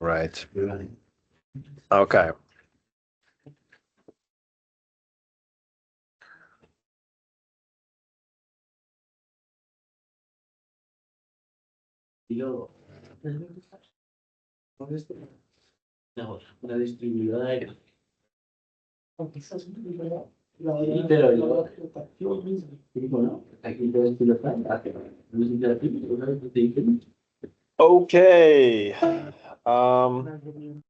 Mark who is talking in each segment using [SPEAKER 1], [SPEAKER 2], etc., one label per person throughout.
[SPEAKER 1] Right. Okay.
[SPEAKER 2] No, una distribuidora. Sí, pero yo digo, ¿no? Aquí te ves
[SPEAKER 1] Okay. Um,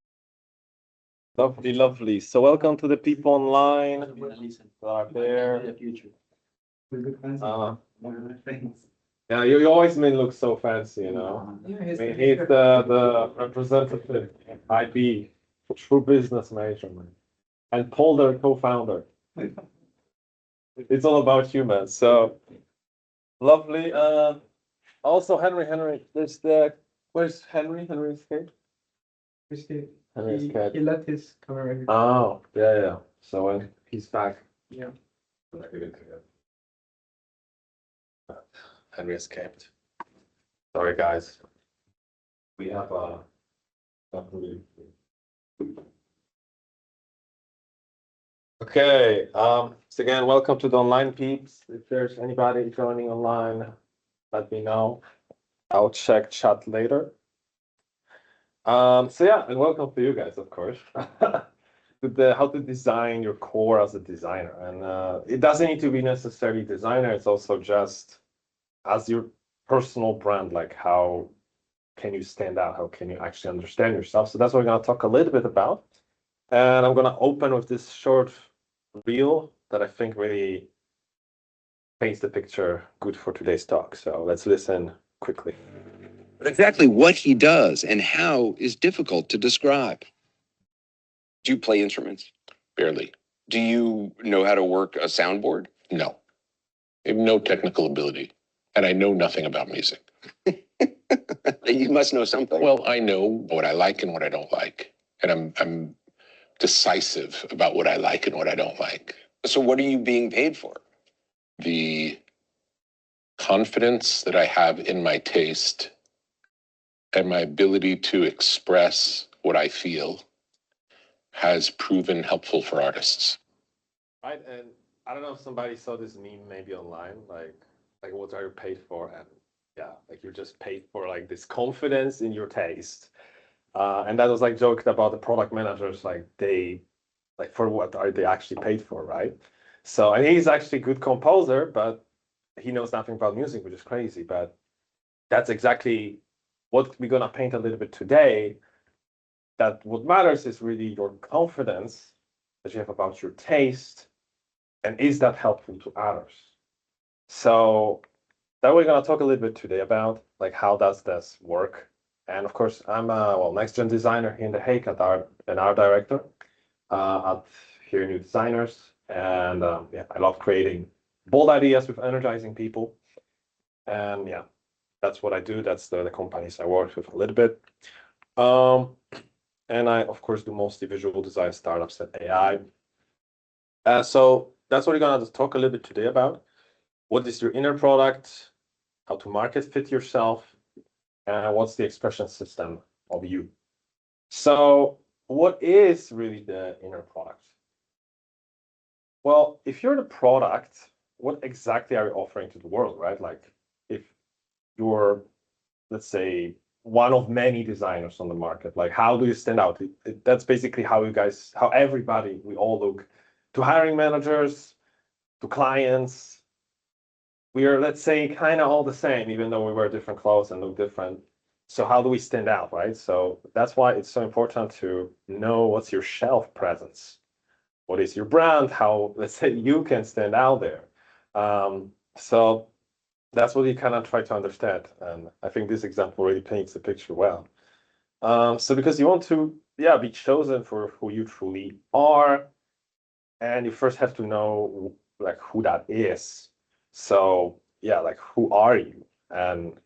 [SPEAKER 1] Lovely, lovely. So welcome to the people online that are there. Uh, yeah, you always may look so fancy, I mean, he's the representative, IB, true business major, man. And Paul, the co-founder. It's all about you, man. So lovely. Also Henry, where's Henry? Henry's kid? Henry's kid.
[SPEAKER 3] He let his camera.
[SPEAKER 1] Oh, yeah. So when he's back.
[SPEAKER 3] Yeah.
[SPEAKER 1] Henry escaped. Sorry, guys. We have okay. So again, welcome to the online peeps. If there's anybody joining online, let me know. I'll check chat later. So yeah, and welcome to you guys, of course. How to design your core as a designer, and it doesn't need to be necessarily designer. It's also just as your personal brand, like how can you stand out? How can you actually understand yourself? So that's what we're going to talk a little bit about. And I'm going to open with this short reel that I think really paints the picture good for today's talk. So let's listen quickly.
[SPEAKER 4] But exactly what he does and how is difficult to describe. Do you play instruments?
[SPEAKER 5] Barely.
[SPEAKER 4] Do you know how to work a soundboard?
[SPEAKER 5] No. I have no technical ability, and I know nothing about music.
[SPEAKER 4] You must know something.
[SPEAKER 5] Well, I know what I like and what I don't like, and I'm decisive about what I like and what I don't like.
[SPEAKER 4] So what are you being paid for?
[SPEAKER 5] The confidence that I have in my taste and my ability to express what I feel has proven helpful for artists.
[SPEAKER 1] Right, and I don't know if somebody saw this meme maybe online, like what are you paid for? And yeah, like you're just paid for like this confidence in your taste. And that was like joked about the product managers, like for what are they actually paid for, right? So, and he's actually a good composer, but he knows nothing about music, which is crazy. But that's exactly what we're gonna paint a little bit today. That what matters is really your confidence that you have about your taste, and is that helpful to others? So that we're gonna talk a little bit today about, like how does this work? And of course, I'm a next gen designer here in the Hague at an art director at here New Designers, and yeah, I love creating bold ideas with energizing people, and yeah, that's what I do. That's the companies I work with a little bit, and I of course do mostly visual design startups and AI. So that's what we're gonna talk a little bit today about. What is your inner product? How to market fit yourself, and what's the expression system of you? So, what is really the inner product? Well, if you're the product, what exactly are you offering to the world, right? Like, if you're, let's say, one of many designers on the market, like, how do you stand out? That's basically how everybody, we all look to hiring managers, to clients. We are, let's say, kind of all the same, even though we wear different clothes and look different. So how do we stand out, right? So that's why it's so important to know what's your shelf presence. What is your brand? How, let's say, you can stand out there. So that's what you kind of try to understand. And I think this example really paints the picture well. So because you want to, yeah, be chosen for who you truly are, and you first have to know like who that is. So yeah, like who are you? And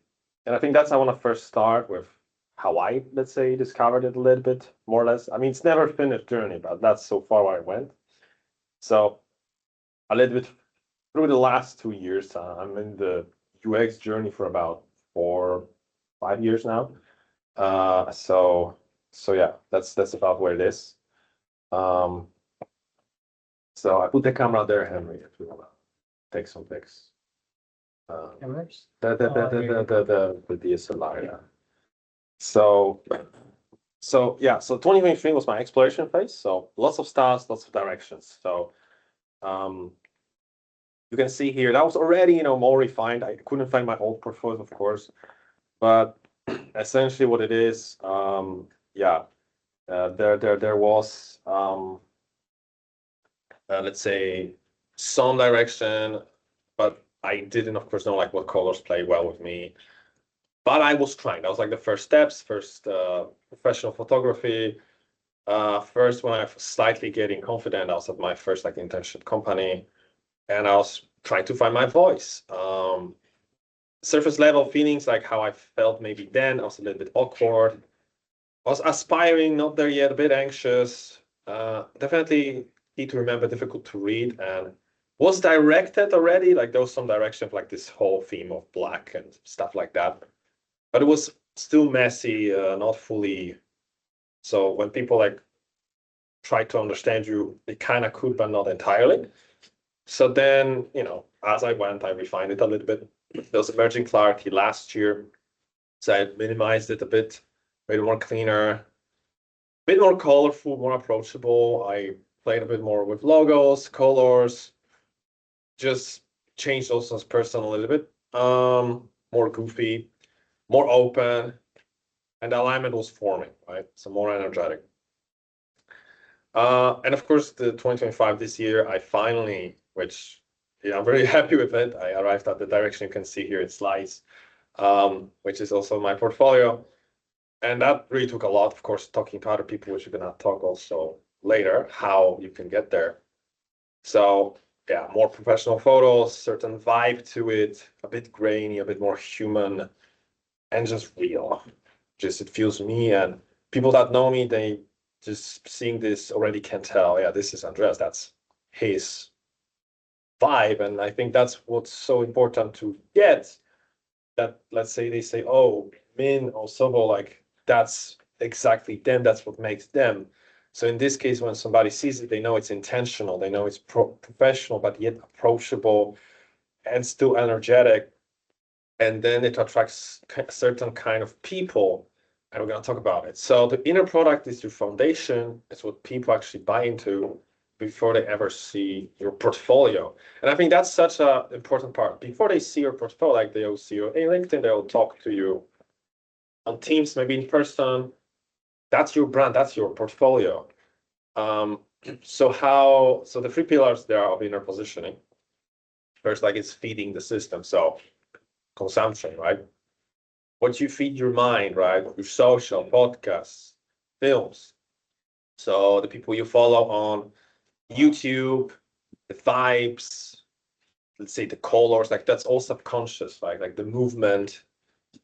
[SPEAKER 1] I think that's I want to first start with how I, let's say, discovered it a little bit more or less. I mean, it's never finished journey, but that's so far where I went. So a little bit through the last 2 years, I'm in the UX journey for about 4, 5 years now. So So yeah, that's about where it is. So I put the camera there, Henry, if you wanna take some pics.
[SPEAKER 2] Cameras?
[SPEAKER 1] The DSLR, yeah. So yeah, so 2023 was my exploration phase. So lots of stars, lots of directions. So you can see here that was already more refined. I couldn't find my old portfolios, of course, but essentially what it is, yeah, there was let's say some direction, but I didn't, of course, know like what colors play well with me. But I was trying. That was like the first steps, first professional photography. First, when I was slightly getting confident, I was at my first like internship company, and I was trying to find my voice. Surface level feelings like how I felt maybe then. I was a little bit awkward. I was aspiring, not there yet, a bit anxious. Definitely key to remember, difficult to read, and was directed already. Like there was some direction of like this whole theme of black and stuff like that, but it was still messy, not fully. So when people like try to understand you, they kind of could, but not entirely. So then, as I went, I refined it a little bit. There was emerging clarity last year, so I minimized it a bit, made it more cleaner, a bit more colorful, more approachable. I played a bit more with logos, colors, just changed also as person a little bit. More goofy, more open, and the alignment was forming, right? So more energetic. And of course, the 2025 this year, I finally, which I'm very happy with it. I arrived at the direction you can see here in slides, which is also my portfolio. And that really took a lot, of course, talking to other people, which we're gonna talk also later, how you can get there. So yeah, more professional photos, certain vibe to it, a bit grainy, a bit more human, and just real. Just it feels me, and people that know me, they just seeing this already can tell, yeah, this is Andreas, that's his vibe. And I think that's what's so important to get, that let's say they say, oh, Min or Sobo, like that's exactly them, that's what makes them. So in this case, when somebody sees it, they know it's intentional, they know it's professional, but yet approachable and still energetic. And then it attracts a certain kind of people, and we're going to talk about it. So the inner product is your foundation. It's what people actually buy into before they ever see your portfolio. And I think that's such an important part. Before they see your portfolio, like they'll see your LinkedIn, they'll talk to you on Teams, maybe in person. That's your brand, that's your portfolio. So the three pillars there of inner positioning. First, like it's feeding the system. So consumption, right? What you feed your mind, right? Your social, podcasts, films. So the people you follow on YouTube, the vibes, let's say the colors, like that's all subconscious, right? Like the movement,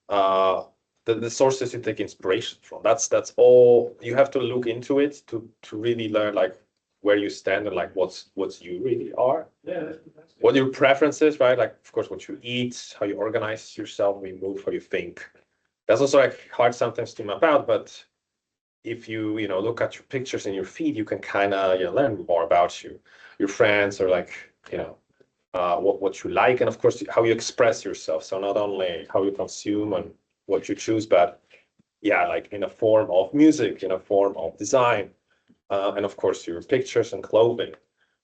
[SPEAKER 1] the sources you take inspiration from. That's all. You have to look into it to really learn like where you stand and like what's you really are.
[SPEAKER 2] Yeah.
[SPEAKER 1] What your preferences, right? Like of course what you eat, how you organize yourself, how you move, how you think. That's also like hard sometimes to map out, but if you look at your pictures in your feed, you can kind of learn more about your friends, or like what you like, and of course how you express yourself. So not only how you consume and what you choose, but yeah, like in a form of music, in a form of design, and of course your pictures and clothing.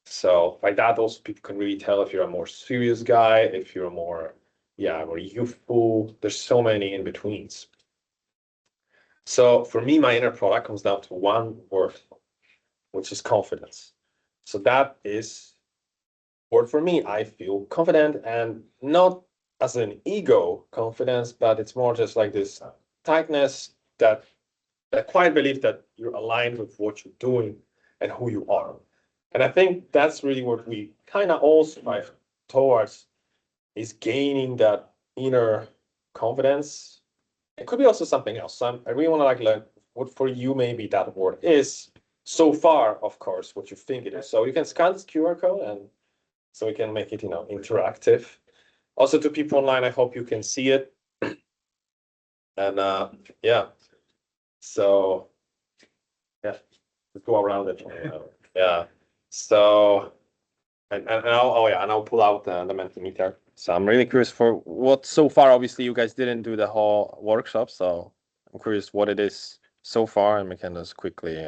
[SPEAKER 1] So by that also people can really tell if you're a more serious guy, if you're more youthful. There's so many in betweens. So for me, my inner product comes down to one word, which is confidence. So that is word for me. I feel confident, and not as an ego confidence, but it's more just like this tightness, that quiet belief that you're aligned with what you're doing and who you are. And I think that's really what we kind of all strive towards, is gaining that inner confidence. It could be also something else. So I really want to like learn what for you maybe that word is. So far, of course, what you think it is. So you can scan this QR code, and so we can make it interactive. Also to people online, I hope you can see it. And yeah, so Let's go around it. Yeah. So, and I'll pull out the Mentimeter. So I'm really curious for what so far. Obviously, you guys didn't do the whole workshop, so I'm curious what it is so far, and we can just quickly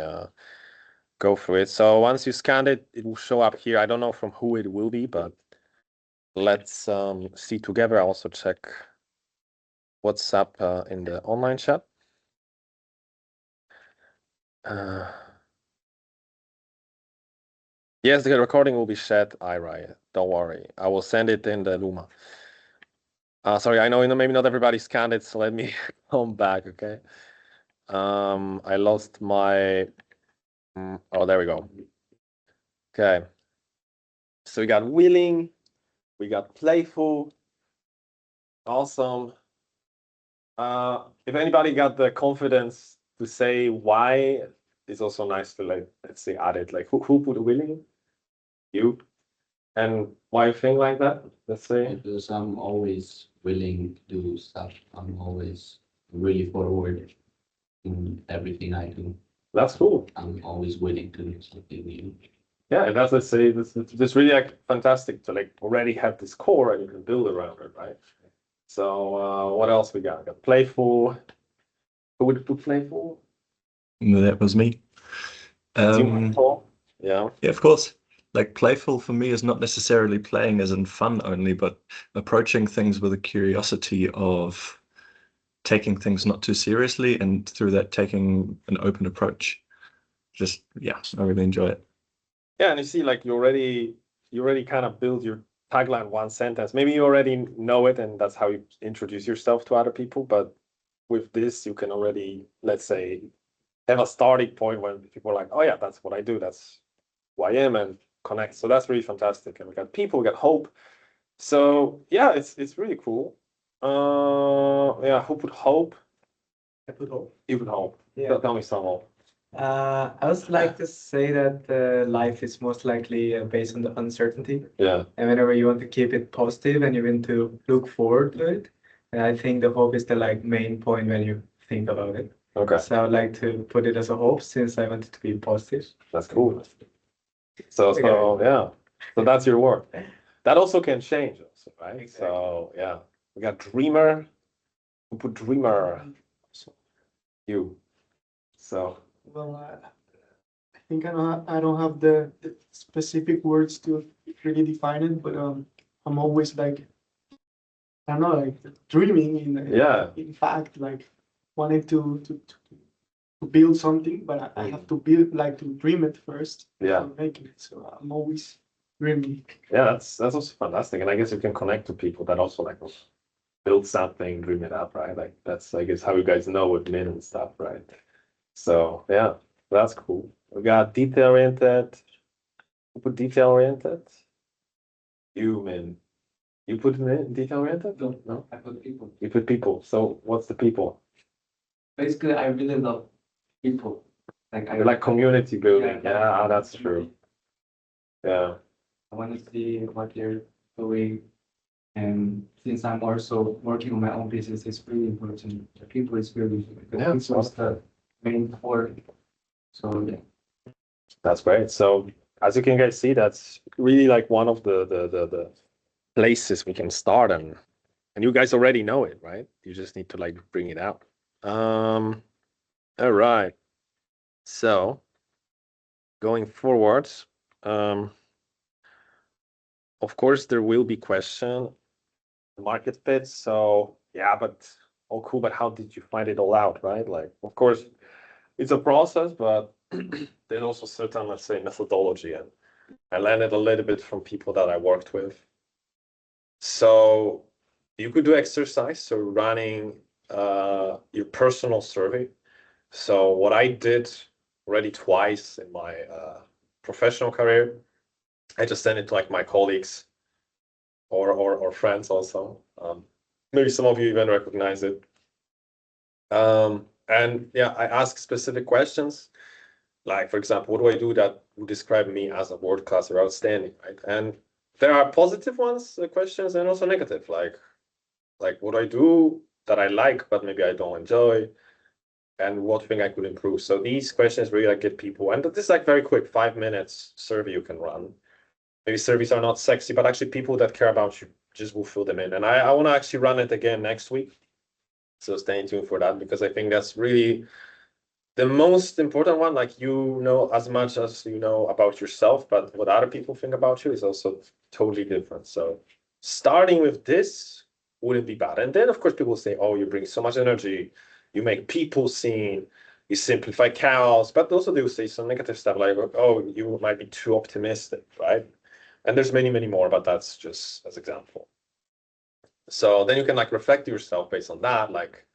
[SPEAKER 1] go through it. So once you scan it, it will show up here. I don't know from who it will be, but let's see together. I'll also check what's up in the online chat. Yes, the recording will be shared, Ira. Don't worry. I will send it in the Luma. Sorry, I know maybe not everybody scanned it, so let me come back, okay? I lost my... oh, there we go. Okay. So we got willing, we got playful. Awesome. If anybody got the confidence to say why, it's also nice to, like, let's say, add it. Like, who put willing? You. And why you think like that? Let's say.
[SPEAKER 2] Because I'm always willing to do stuff. I'm always really forward in everything I do.
[SPEAKER 1] That's cool.
[SPEAKER 2] I'm always willing to do something new.
[SPEAKER 1] Yeah, and that's, let's say, this really like fantastic to like already have this core and you can build around it, right? So what else we got? We got playful. Who would put playful?
[SPEAKER 3] No, that was me.
[SPEAKER 1] Playful? Yeah.
[SPEAKER 3] Yeah, of course. Like playful for me is not necessarily playing as in fun only, but approaching things with a curiosity of taking things not too seriously, and through that taking an open approach. Just, yeah, I really enjoy it.
[SPEAKER 1] Yeah, and you see, like you already kind of build your tagline one sentence. Maybe you already know it, and that's how you introduce yourself to other people. But with this, you can already, let's say, have a starting point when people are like, "Oh yeah, that's what I do. That's who I am," and connect. So that's really fantastic. And we got people, we got hope. So yeah, it's really cool. Yeah, who put hope?
[SPEAKER 6] I put hope.
[SPEAKER 1] You put hope.
[SPEAKER 6] Yeah.
[SPEAKER 1] Tell me some hope.
[SPEAKER 6] I would like to say that life is most likely based on the uncertainty.
[SPEAKER 1] Yeah.
[SPEAKER 6] And whenever you want to keep it positive and you want to look forward to it, and I think the hope is the like main point when you think about it.
[SPEAKER 1] Okay.
[SPEAKER 6] So I would like to put it as a hope since I want it to be positive.
[SPEAKER 1] That's cool. So yeah. So that's your work. That also can change also, right?
[SPEAKER 6] Exactly.
[SPEAKER 1] So yeah. We got dreamer. Who put dreamer? You. So
[SPEAKER 7] Well, I think I don't have the specific words to really define it, but I'm always like, I don't know, like dreaming in fact, like wanting to build something, but I have to build, like to dream it first.
[SPEAKER 1] Yeah.
[SPEAKER 7] before making it. So I'm always dreaming.
[SPEAKER 1] yeah, that's also fantastic. And I guess you can connect to people that also like build something, dream it up, right? Like that's I guess how you guys know with Min and stuff, right? So yeah, that's cool. We got detail oriented. Who put detail oriented? You, Min. You put in detail oriented? No.
[SPEAKER 2] I put people.
[SPEAKER 1] You put people. So what's the people?
[SPEAKER 2] Basically, I really love people. Like I
[SPEAKER 1] You like community building.
[SPEAKER 2] Yeah,
[SPEAKER 1] Yeah, that's true. Yeah.
[SPEAKER 2] I want to see what they're doing. And since I'm also working on my own business, it's really important. The people is really,
[SPEAKER 1] Yeah,
[SPEAKER 2] because people is the main core. So yeah.
[SPEAKER 1] That's great. So as you can guys see, that's really like one of the places we can start, and you guys already know it, right? You just need to like bring it out. All right. So going forward, of course there will be question market fit. So yeah, but all cool, but how did you find it all out, right? Like, of course, it's a process, but there's also certain, let's say, methodology, and I learned it a little bit from people that I worked with. So you could do exercise, so running your personal survey. So what I did already twice in my professional career, I just sent it to like my colleagues or friends also. Maybe some of you even recognize it. And yeah, I ask specific questions. Like, for example, what do I do that would describe me as a world class or outstanding, right? And there are positive ones, questions, and also negative, like what do I do that I like, but maybe I don't enjoy. and what thing I could improve. So these questions really like get people, and this is like very quick 5 minutes survey you can run. Maybe surveys are not sexy, but actually people that care about you just will fill them in. And I want to actually run it again next week. So stay tuned for that, because I think that's really the most important one. Like, you know as much as you know about yourself, but what other people think about you is also totally different. So starting with this wouldn't be bad. And then of course people say, oh, you bring so much energy, you make people seen, you simplify chaos, but also they will say some negative stuff like, oh, you might be too optimistic, right? And there's many, many more, but that's just as example. So then you can like reflect yourself based on that, like,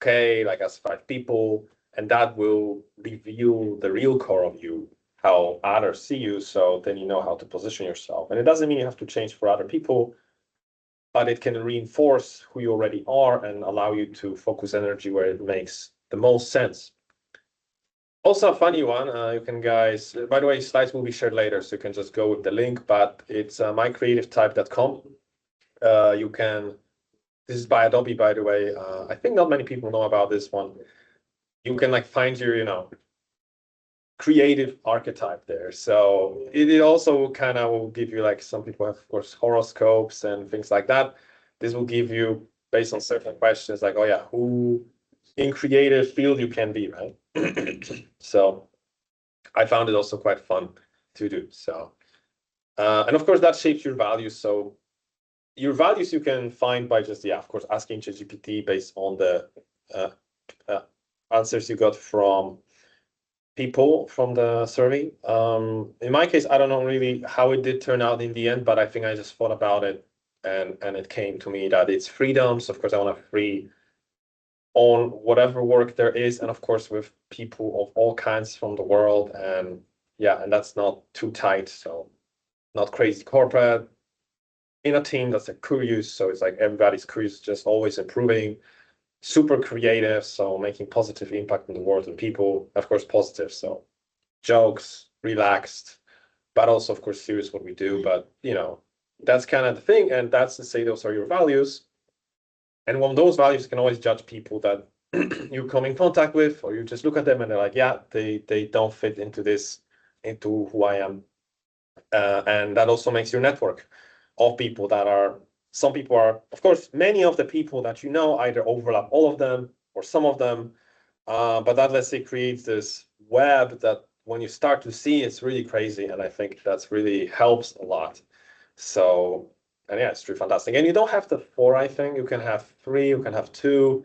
[SPEAKER 1] okay, like as 5 people, and that will reveal the real core of you, how others see you. So then you know how to position yourself. And it doesn't mean you have to change for other people, but it can reinforce who you already are and allow you to focus energy where it makes the most sense. Also a funny one, you can guys, by the way, slides will be shared later, so you can just go with the link, but it's mycreativetype.com. You can, this is by Adobe, by the way. I think not many people know about this one. You can like find your, creative archetype there. So it also kind of will give you, like, some people have, of course, horoscopes and things like that. This will give you, based on certain questions, like, oh yeah, who in creative field you can be, right? So I found it also quite fun to do. So, and of course that shapes your values. So your values you can find by just, of course, asking ChatGPT based on the answers you got from people from the survey. In my case, I don't know really how it did turn out in the end, but I think I just thought about it, and it came to me that it's freedom. So of course I want to free on whatever work there is, and of course with people of all kinds from the world, and and that's not too tight, so not crazy corporate, in a team that's like curious, so it's like everybody's curious, just always improving, super creative, so making positive impact on the world and people, of course positive, so jokes, relaxed, but also of course serious what we do. But that's kind of the thing, and that's to say those are your values. And one of those values, you can always judge people that you come in contact with, or you just look at them and they're like, yeah, they don't fit into this, into who I am. And that also makes your network of people that are, some people are, of course, many of the people that you know either overlap all of them or some of them. But that, let's say, creates this web that when you start to see, it's really crazy. And I think that's really helps a lot. So, and it's really fantastic. And you don't have the 4, I think. You can have 3, you can have 2,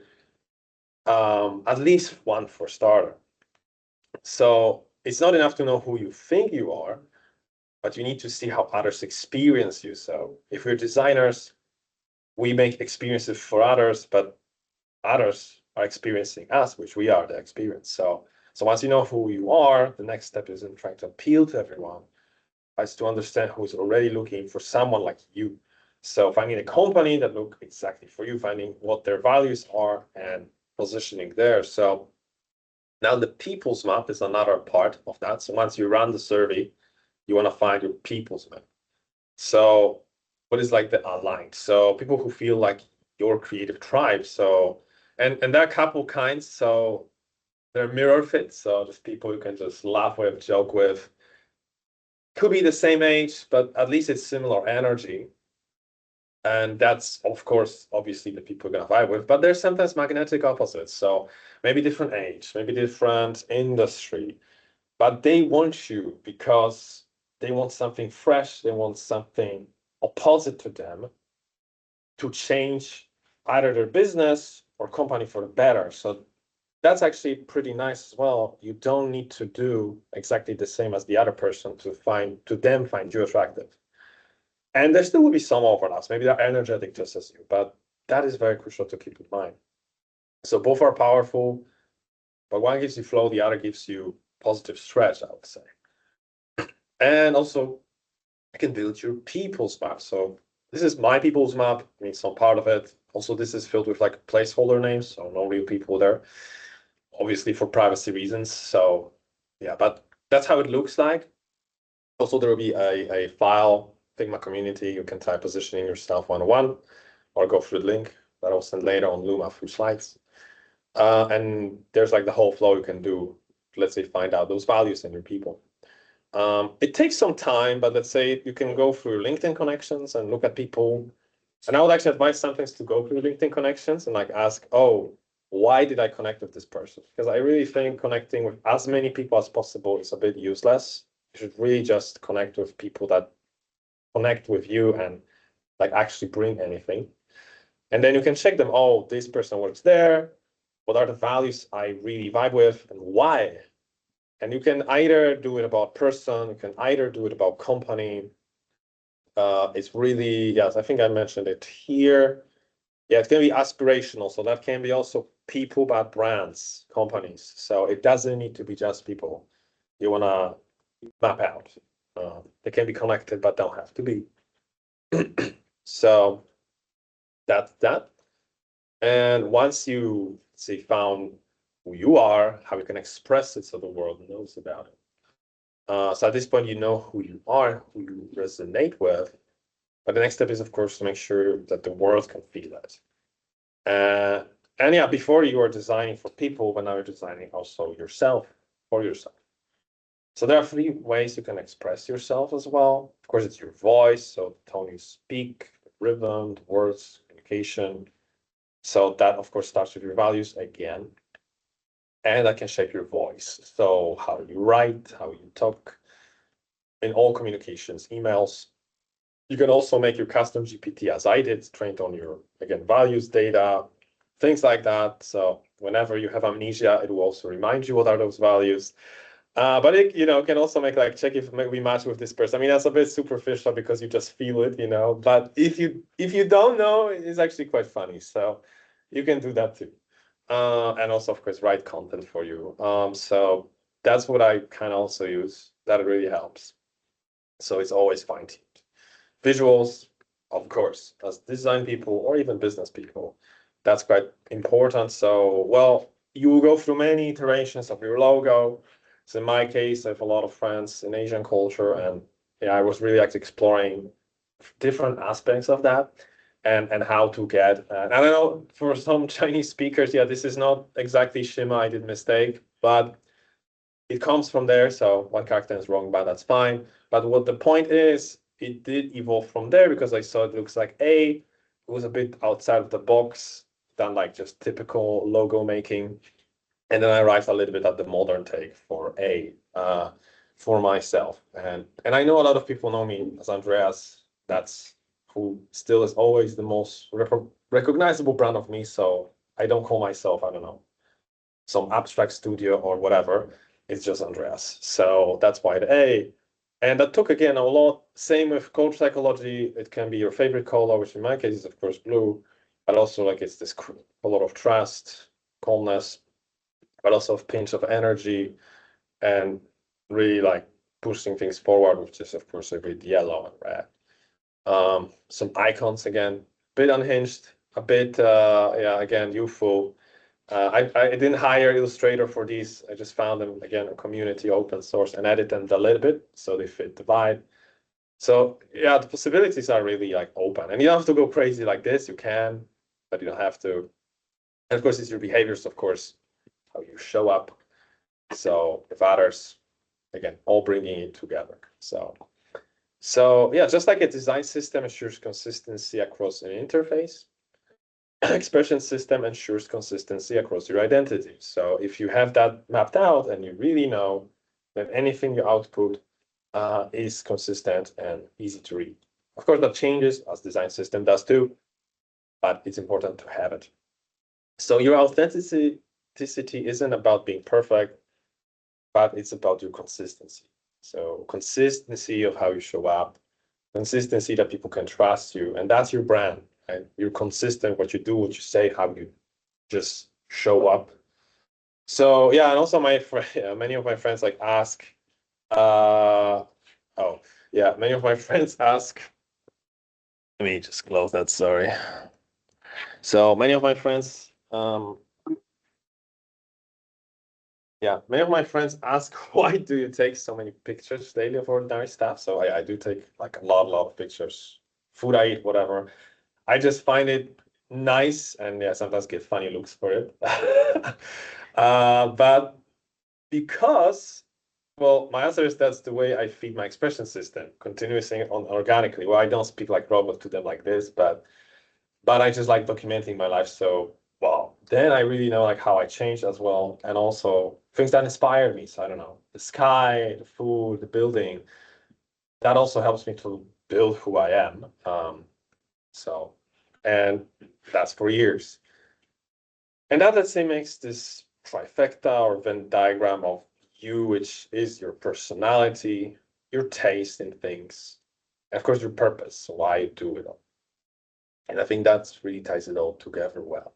[SPEAKER 1] at least 1 for starter. So it's not enough to know who you think you are, but you need to see how others experience you. So if we're designers, we make experiences for others, but others are experiencing us, which we are the experience. So once you know who you are, the next step isn't trying to appeal to everyone, is to understand who's already looking for someone like you. So finding a company that look exactly for you, finding what their values are and positioning there. So now the people's map is another part of that. So once you run the survey, you want to find your people's map. So what is like the aligned? So people who feel like your creative tribe. So, and there are a couple kinds. So they're mirror fits. So just people you can just laugh with, joke with. Could be the same age, but at least it's similar energy. And that's, of course, obviously the people you're gonna vibe with, but there's sometimes magnetic opposites. So maybe different age, maybe different industry, but they want you because they want something fresh. They want something opposite to them to change either their business or company for the better. So that's actually pretty nice as well. You don't need to do exactly the same as the other person to find you attractive. And there still will be some overlaps. Maybe they're energetic just as you, but that is very crucial to keep in mind. So both are powerful, but one gives you flow, the other gives you positive stretch, I would say. And also, you can build your people's map. So this is my people's map, I mean, some part of it. Also, this is filled with like placeholder names, so no real people there, obviously for privacy reasons. So yeah, but that's how it looks like. Also, there will be a file, Figma community. You can type positioning yourself 101 or go through the link that I'll send later on Luma through slides. And there's like the whole flow you can do, let's say, find out those values in your people. It takes some time, but let's say you can go through LinkedIn connections and look at people. And I would actually advise sometimes to go through LinkedIn connections and like ask, oh, why did I connect with this person? Because I really think connecting with as many people as possible is a bit useless. You should really just connect with people that connect with you and like actually bring anything. And then you can check them, oh, this person works there. What are the values I really vibe with and why? And you can either do it about person, you can either do it about company. It's really, yes, I think I mentioned it here. Yeah, it can be aspirational. So that can be also people, but brands, companies. So it doesn't need to be just people you want to map out. They can be connected, but don't have to be. So that's that. And once you say found who you are, how you can express it so the world knows about it. So at this point, you know who you are, who you resonate with. But the next step is, of course, to make sure that the world can feel it. And yeah, before you are designing for people, but now you're designing also yourself for yourself. So there are 3 ways you can express yourself as well. Of course, it's your voice, so the tone you speak, the rhythm, the words, communication. So that, of course, starts with your values again. And that can shape your voice. So how you write, how you talk in all communications, emails. You can also make your custom GPT as I did, trained on your, again, values data, things like that. So whenever you have amnesia, it will also remind you what are those values. But it, can also make like check if we match with this person. I mean, that's a bit superficial because you just feel it, But if you don't know, it's actually quite funny. So you can do that too. And also, of course, write content for you. So that's what I kind of also use. That really helps. So it's always fine-tuned. Visuals, of course, as design people or even business people, that's quite important. So, well, you will go through many iterations of your logo. So in my case, I have a lot of friends in Asian culture, and yeah, I was really like exploring different aspects of that and how to get. And I don't know, for some Chinese speakers, yeah, this is not exactly Shima. I did mistake, but it comes from there. So one character is wrong, but that's fine. But what the point is, it did evolve from there because I saw it looks like A. It was a bit outside of the box than like just typical logo making. And then I arrived a little bit at the modern take for A, for myself. And I know a lot of people know me as Andreas. That's who still is always the most recognizable brand of me. So I don't call myself, I don't know, some abstract studio or whatever. It's just Andreas. So that's why the A. And that took, again, a lot. Same with coach psychology. It can be your favorite color, which in my case is, of course, blue. But also, like, it's this a lot of trust, calmness, but also a pinch of energy and really, like, pushing things forward, which is, of course, a bit yellow and red. Some icons, again, a bit unhinged, a bit, yeah, again, youthful. I didn't hire Illustrator for these. I just found them, again, a community open source and edit them a little bit so they fit the vibe. So yeah, the possibilities are really like open, and you don't have to go crazy like this. You can, but you don't have to. And of course, it's your behaviors, of course, how you show up. So if others, again, all bringing it together. So yeah, just like a design system ensures consistency across an interface, expression system ensures consistency across your identity. So if you have that mapped out and you really know that anything you output is consistent and easy to read. Of course, that changes as design system does too, but it's important to have it. So your authenticity isn't about being perfect, but it's about your consistency. So consistency of how you show up, consistency that people can trust you, and that's your brand. And you're consistent what you do, what you say, how you just show up. So yeah, and also many of my friends like ask, oh yeah, many of my friends ask. Let me just close that. Sorry. So many of my friends, yeah, many of my friends ask, why do you take so many pictures daily of ordinary stuff? So I do take like a lot of pictures, food I eat, whatever. I just find it nice, and yeah, sometimes get funny looks for it. But because, well, my answer is that's the way I feed my expression system, continuously on organically. Well, I don't speak like robot to them like this, but I just like documenting my life. So, well, then I really know like how I changed as well, and also things that inspire me. So I don't know, the sky, the food, the building. That also helps me to build who I am. So, and that's for years. And that, let's say, makes this trifecta or Venn diagram of you, which is your personality, your taste in things, and of course, your purpose, so why you do it all. And I think that really ties it all together well.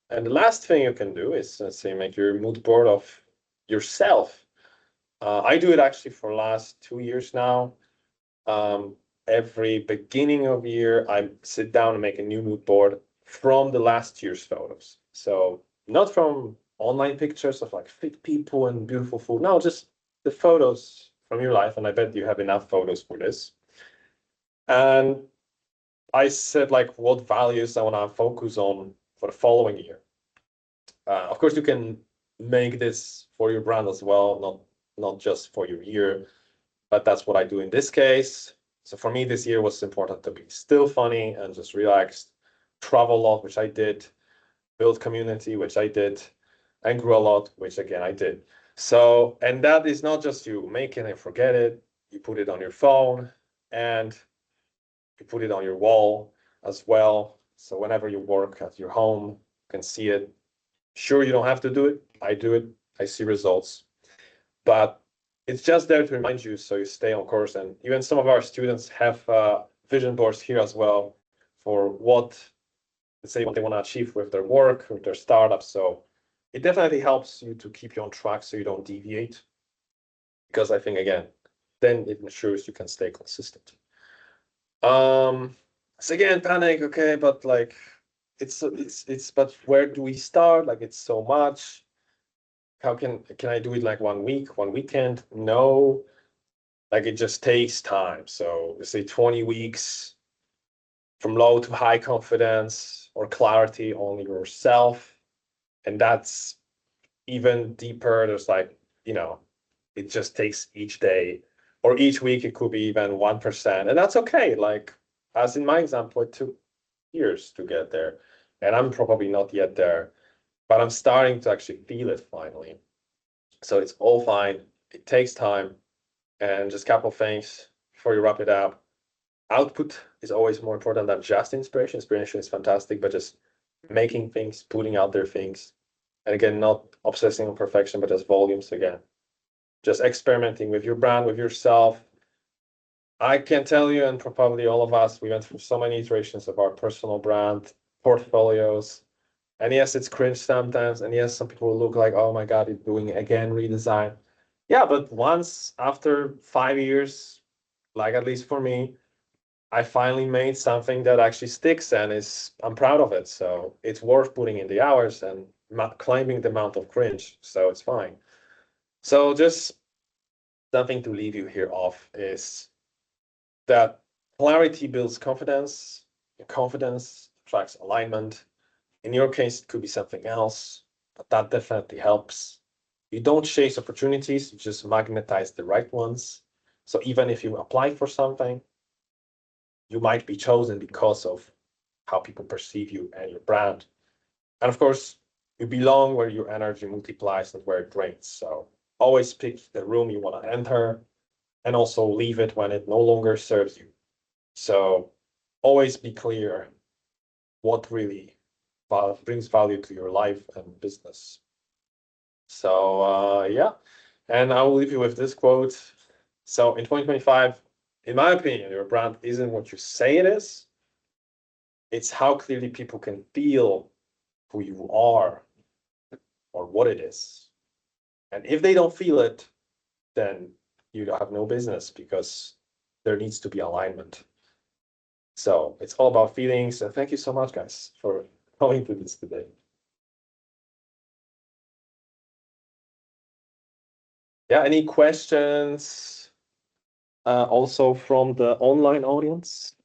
[SPEAKER 1] And the last thing you can do is, let's say, make your mood board of yourself. I do it actually for the last 2 years now. Every beginning of year, I sit down and make a new mood board from the last year's photos. So not from online pictures of like fit people and beautiful food. No, just the photos from your life. And I bet you have enough photos for this. And I said like what values I want to focus on for the following year. Of course, you can make this for your brand as well, not just for your year, but that's what I do in this case. So for me, this year was important to be still funny and just relaxed, travel a lot, which I did, build community, which I did, and grew a lot, which again I did. So, and that is not just you make it and forget it. You put it on your phone and you put it on your wall as well. So whenever you work at your home, you can see it. Sure, you don't have to do it. I do it. I see results. But it's just there to remind you so you stay on course. And even some of our students have vision boards here as well for what, let's say, what they want to achieve with their work, with their startup. So it definitely helps you to keep you on track so you don't deviate. Because I think, again, then it ensures you can stay consistent. So again, panic, okay, but like but where do we start? Like it's so much. How can I do it like 1 week, 1 weekend? No, like it just takes time. So let's say 20 weeks from low to high confidence or clarity on yourself. And that's even deeper. There's like, it just takes each day or each week, it could be even 1%. And that's okay. Like, as in my example, it took years to get there. And I'm probably not yet there, but I'm starting to actually feel it finally. So it's all fine. It takes time. And just a couple of things before you wrap it up. Output is always more important than just inspiration. Inspiration is fantastic, but just making things, putting out there things. And again, not obsessing on perfection, but just volumes again. Just experimenting with your brand, with yourself. I can tell you, and probably all of us, we went through so many iterations of our personal brand, portfolios. And yes, it's cringe sometimes. And yes, some people will look like, oh my God, it's doing again redesign. Yeah, but once after 5 years, like at least for me, I finally made something that actually sticks and I'm proud of it. So it's worth putting in the hours and claiming the amount of cringe. So it's fine. So just something to leave you here off is that clarity builds confidence. Confidence attracts alignment. In your case, it could be something else, but that definitely helps. You don't chase opportunities, you just magnetize the right ones. So even if you apply for something, you might be chosen because of how people perceive you and your brand. And of course, you belong where your energy multiplies, not where it drains. So always pick the room you want to enter and also leave it when it no longer serves you. So always be clear what really brings value to your life and business. So yeah, and I will leave you with this quote. So in 2025, in my opinion, your brand isn't what you say it is. It's how clearly people can feel who you are or what it is. And if they don't feel it, then you have no business because there needs to be alignment. So it's all about feelings. And thank you so much, guys, for coming to this today. Yeah, any questions also from the online audience?